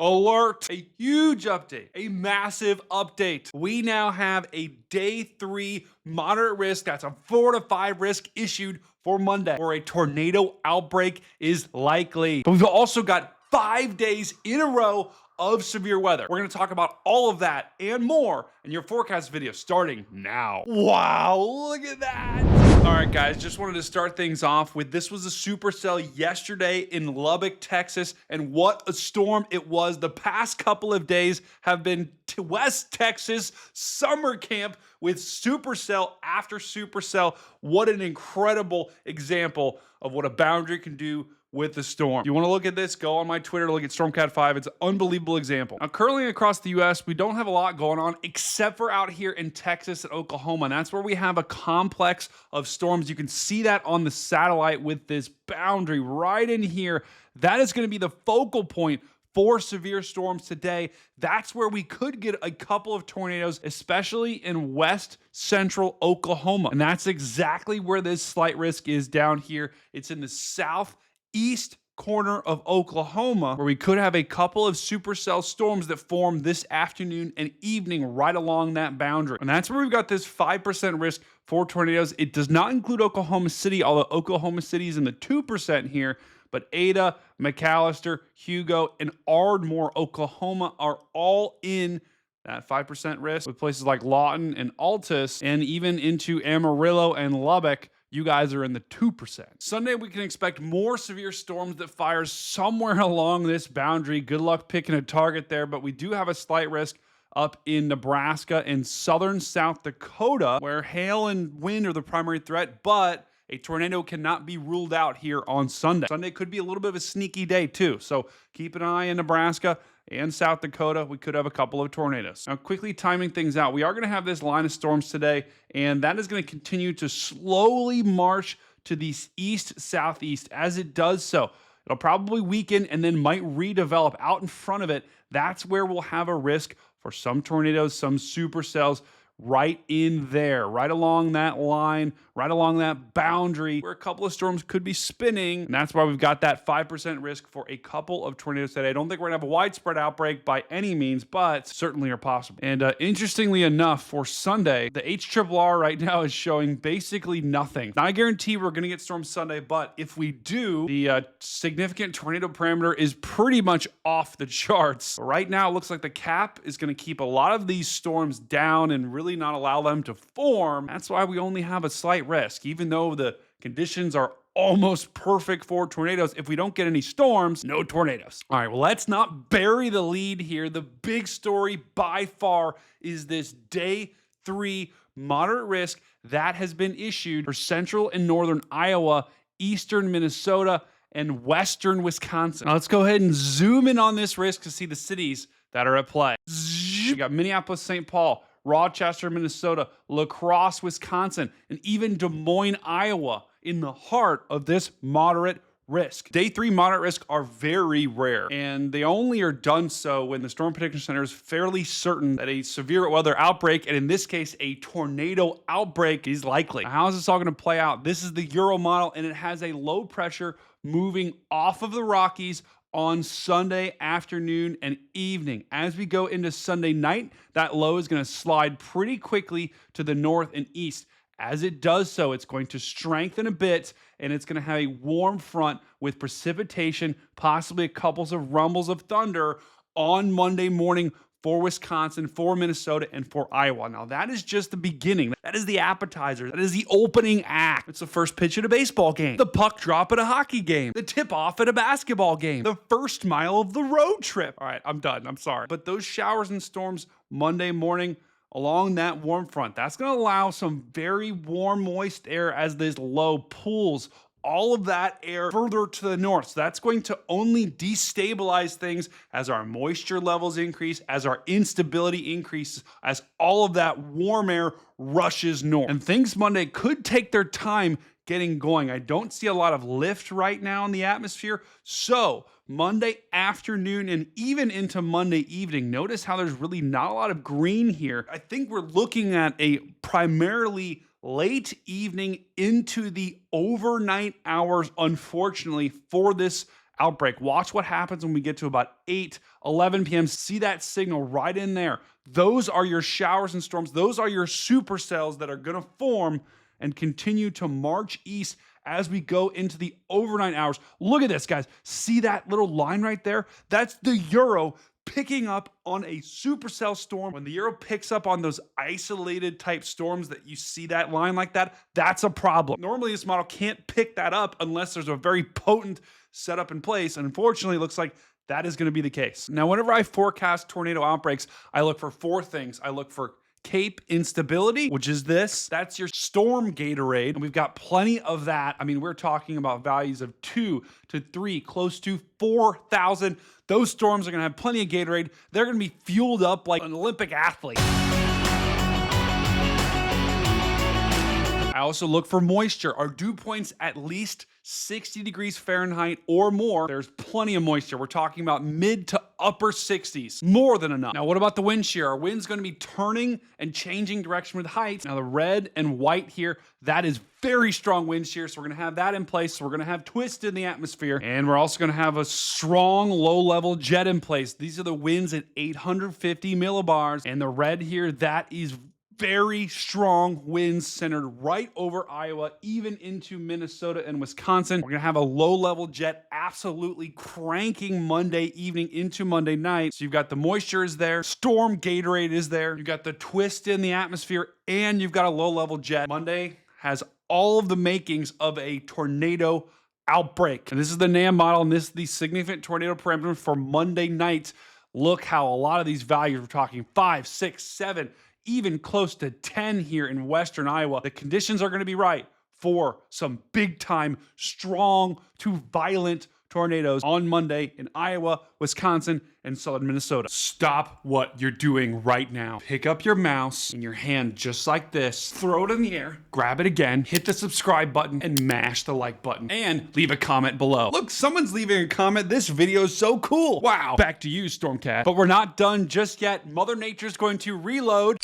Alert! A huge update, a massive update. We now have a day 3 moderate risk, that's a 4 to 5 risk issued for Monday, where a tornado outbreak is likely. But we've also got 5 days in a row of severe weather. We're gonna talk about all of that and more in your forecast video starting now. Wow, look at that. All right, guys, just wanted to start things off with this was a supercell yesterday in Lubbock, Texas, and what a storm it was. The past couple of days have been to West Texas summer camp with supercell after supercell. What an incredible example of what a boundary can do with the storm. If you want to look at this, go on my Twitter to look at Stormcat 5. It's an unbelievable example. Now, currently across the US, we don't have a lot going on except for out here in Texas and Oklahoma. And that's where we have a complex of storms. You can see that on the satellite with this boundary right in here. That is going to be the focal point for severe storms today. That's where we could get a couple of tornadoes, especially in west central Oklahoma. And that's exactly where this slight risk is down here. It's in the southeast corner of Oklahoma, where we could have a couple of supercell storms that form this afternoon and evening right along that boundary. And that's where we've got this 5% risk for tornadoes. It does not include Oklahoma City, although Oklahoma City is in the 2% here. But Ada, McAllister, Hugo, and Ardmore, Oklahoma are all in that 5% risk, with places like Lawton and Altus, and even into Amarillo and Lubbock. You guys are in the 2%. Sunday, we can expect more severe storms that fire somewhere along this boundary. Good luck picking a target there, but we do have a slight risk up in Nebraska and southern South Dakota, where hail and wind are the primary threat, but a tornado cannot be ruled out here on Sunday. Sunday could be a little bit of a sneaky day too, so keep an eye in Nebraska and South Dakota. We could have a couple of tornadoes. Now, quickly timing things out, we are going to have this line of storms today, and that is going to continue to slowly march to the east-southeast. As it does so, it'll probably weaken and then might redevelop out in front of it. That's where we'll have a risk for some tornadoes, some supercells, right in there, right along that line, right along that boundary where a couple of storms could be spinning. And that's why we've got that 5% risk for a couple of tornadoes today. I don't think we're gonna have a widespread outbreak by any means, but certainly are possible. And interestingly enough, for Sunday, the HRRR right now is showing basically nothing. Not a guarantee we're gonna get storms Sunday, but if we do, the significant tornado parameter is pretty much off the charts. Right now, it looks like the cap is gonna keep a lot of these storms down and really not allow them to form. That's why we only have a slight risk, even though the conditions are almost perfect for tornadoes. If we don't get any storms, no tornadoes. All right, well, let's not bury the lead here. The big story by far is this day 3 moderate risk that has been issued for central and northern Iowa, eastern Minnesota, and western Wisconsin. Now let's go ahead and zoom in on this risk to see the cities that are at play. We got Minneapolis, St. Paul, Rochester, Minnesota, La Crosse, Wisconsin, and even Des Moines, Iowa in the heart of this moderate risk. Day 3 moderate risk are very rare, and they only are done so when the Storm Prediction Center is fairly certain that a severe weather outbreak, and in this case, a tornado outbreak, is likely. Now, how is this all going to play out? This is the Euro model, and it has a low pressure moving off of the Rockies on Sunday afternoon and evening. As we go into Sunday night, that low is going to slide pretty quickly to the north and east. As it does so, it's going to strengthen a bit, and it's going to have a warm front with precipitation, possibly a couple of rumbles of thunder on Monday morning for Wisconsin, for Minnesota, and for Iowa. Now, that is just the beginning. That is the appetizer. That is the opening act. It's the first pitch at a baseball game, the puck drop at a hockey game, the tip-off at a basketball game, the first mile of the road trip. All right, I'm done. I'm sorry. But those showers and storms Monday morning along that warm front, that's going to allow some very warm, moist air as this low pulls all of that air further to the north. So that's going to only destabilize things as our moisture levels increase, as our instability increases, as all of that warm air rushes north. And things Monday could take their time getting going. I don't see a lot of lift right now in the atmosphere. So Monday afternoon and even into Monday evening, notice how there's really not a lot of green here. I think we're looking at a primarily late evening into the overnight hours, unfortunately, for this outbreak. Watch what happens when we get to about 8, 11 p.m. See that signal right in there. Those are your showers and storms. Those are your supercells that are going to form and continue to march east as we go into the overnight hours. Look at this, guys. See that little line right there? That's the Euro picking up on a supercell storm. When the Euro picks up on those isolated type storms that you see that line like that, that's a problem. Normally, this model can't pick that up unless there's a very potent setup in place. And unfortunately, it looks like that is going to be the case. Now, whenever I forecast tornado outbreaks, I look for 4 things. I look for Cape instability, which is this. That's your storm Gatorade. And we've got plenty of that. I mean, we're talking about values of 2 to 3, close to 4,000. Those storms are going to have plenty of Gatorade. They're going to be fueled up like an Olympic athlete. I also look for moisture. Are dew points at least 60 degrees Fahrenheit or more? There's plenty of moisture. We're talking about mid to upper 60s. More than enough. Now, what about the wind shear? Our wind's going to be turning and changing direction with heights. Now, the red and white here, that is very strong wind shear. So we're going to have that in place. So we're going to have twist in the atmosphere. And we're also going to have a strong low-level jet in place. These are the winds at 850 millibars. And the red here, that is very strong winds centered right over Iowa, even into Minnesota and Wisconsin. We're going to have a low-level jet absolutely cranking Monday evening into Monday night. So you've got the moisture is there, storm Gatorade is there, you've got the twist in the atmosphere, and you've got a low-level jet. Monday has all of the makings of a tornado outbreak. And this is the NAM model, and this is the significant tornado parameter for Monday night. Look how a lot of these values, we're talking 5, 6, 7, even close to 10 here in western Iowa. The conditions are going to be right for some big time, strong to violent tornadoes on Monday in Iowa, Wisconsin, and southern Minnesota. Stop what you're doing right now. Pick up your mouse in your hand just like this, throw it in the air, grab it again, hit the subscribe button, and mash the like button, and leave a comment below. Look, someone's leaving a comment. This video is so cool. Wow. Back to you, Stormcat. But we're not done just yet. Mother Nature's going to reload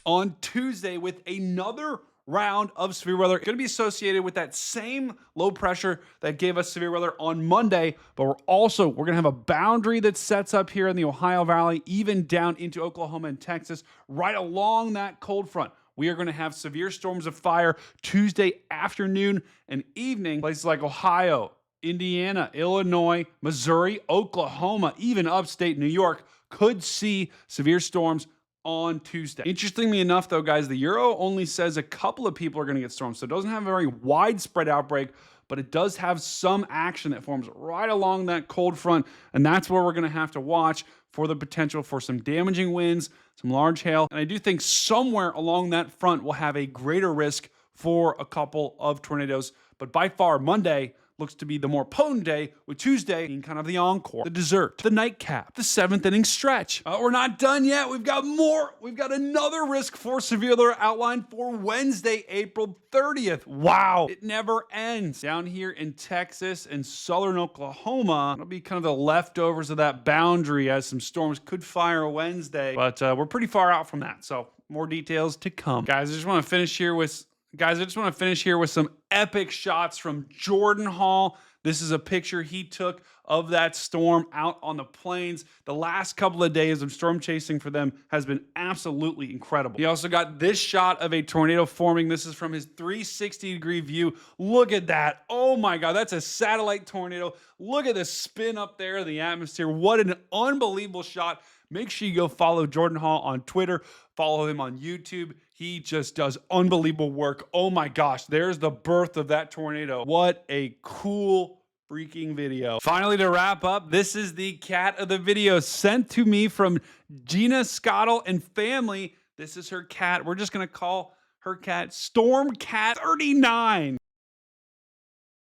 on Tuesday with another round of severe weather. Going to be associated with that same low pressure that gave us severe weather on Monday, but we're going to have a boundary that sets up here in the Ohio Valley, even down into Oklahoma and Texas, right along that cold front. We are going to have severe storms of fire Tuesday afternoon and evening. Places like Ohio, Indiana, Illinois, Missouri, Oklahoma, even upstate New York could see severe storms on Tuesday. Interestingly enough, though, guys, the Euro only says a couple of people are going to get storms, so it doesn't have a very widespread outbreak, but it does have some action that forms right along that cold front, and that's where we're going to have to watch for the potential for some damaging winds, some large hail, and I do think somewhere along that front we'll have a greater risk for a couple of tornadoes, but by far Monday looks to be the more potent day, with Tuesday being kind of the encore, the dessert, the nightcap, the 7th inning stretch. We're not done yet. We've got more. We've got another risk for severe weather outlined for Wednesday, April 30th. Wow. It never ends. Down here in Texas and southern Oklahoma, it'll be kind of the leftovers of that boundary as some storms could fire Wednesday, but we're pretty far out from that. So more details to come. Guys, I just want to finish here with some epic shots from Jordan Hall. This is a picture he took of that storm out on the plains. The last couple of days of storm chasing for them has been absolutely incredible. He also got this shot of a tornado forming. This is from his 360-degree view. Look at that. Oh my God, that's a satellite tornado. Look at the spin up there in the atmosphere. What an unbelievable shot. Make sure you go follow Jordan Hall on Twitter. Follow him on YouTube. He just does unbelievable work. Oh my gosh, there's the birth of that tornado. What a cool freaking video. Finally, to wrap up, this is the cat of the video sent to me from Gina Scottle and family. This is her cat. We're just going to call her cat Storm Cat 39.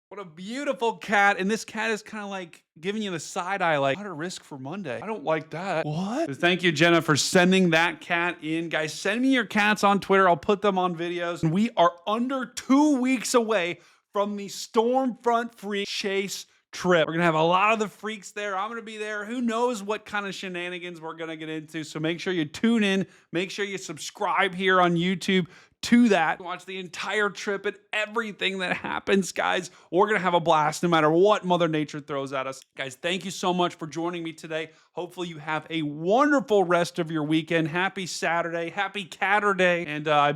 What a beautiful cat. And this cat is kind of like giving you the side eye, like, what a risk for Monday. I don't like that. What? So thank you, Jenna, for sending that cat in. Guys, send me your cats on Twitter. I'll put them on videos. And we are under 2 weeks away from the storm front freak chase trip. We're going to have a lot of the freaks there. I'm going to be there. Who knows what kind of shenanigans we're going to get into. So make sure you tune in. Make sure you subscribe here on YouTube. to that. Watch the entire trip and everything that happens, guys. We're going to have a blast no matter what Mother Nature throws at us. Guys, thank you so much for joining me today. Hopefully you have a wonderful rest of your weekend. Happy Saturday, happy Catterday. And I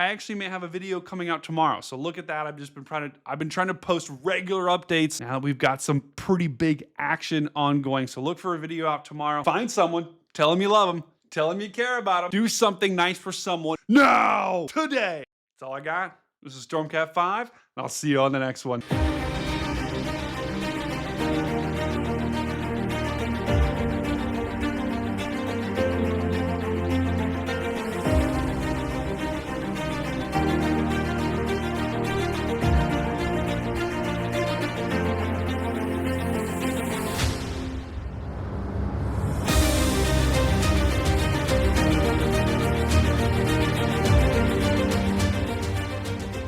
actually may have a video coming out tomorrow. So look at that. I've been trying to post regular updates. Now we've got some pretty big action ongoing. So look for a video out tomorrow. Find someone, tell them you love them, tell them you care about them. Do something nice for someone now, today. That's all I got. This is Stormcat 5, and I'll see you on the next one.